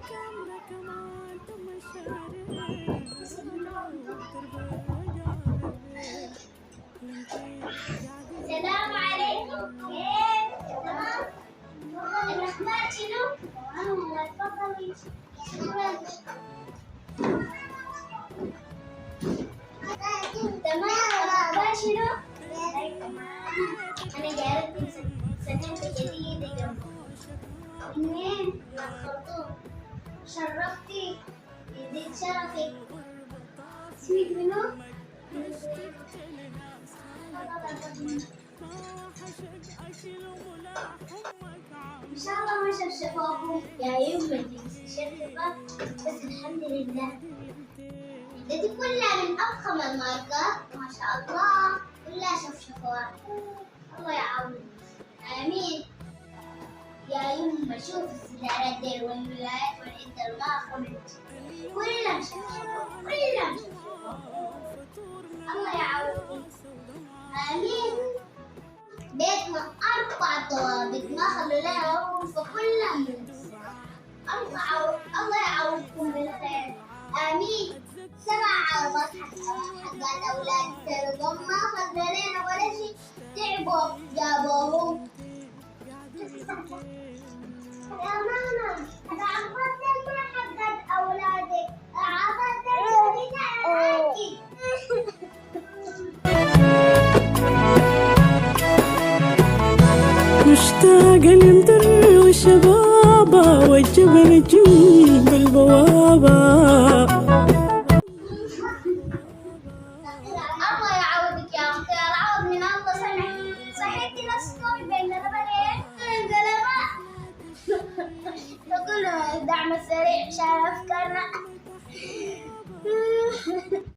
السلام عليكم، كيف؟ تمام؟ الأخبار شنو؟ تمام والله، تفضلي. شكرا. تمام، الأخبار شنو؟ تمام. أنا جارتي سكنت جديدة منين؟ من الخرطوم. شرفتي، يزيد شرفك. اسمك منو؟ إن شاء الله ما شفشفوكم يا يمة تشرفة، بس الحمد لله. جدتي كلها من أفخم الماركات ما شاء الله، كلها شفشفوات. الله يعاونك. آمين. يا يمة شوف السيارات دي والولايات والإنترنت كلها مشفشفة، كلها مشفشفة. الله يعاونك. آمين. بيتنا 4 طوابق ما خلوا لها غرفة، كلها من الله يعوضكم بالخير. آمين. 7 عرضات حق الأولاد ترضون، ما خلوا لنا ولا شيء، تعبوا جابوهم. يا ماما هذا عرضات ما حق أولادك، عرضات معاكي. مشتاقة لمدر وشبابة والجبل جنب البوابة. الله يعوضك يا أختي، العوض من الله سمع. صحيتي نفس طول بين البنين انقلبت. تقول الدعم السريع شال أفكارنا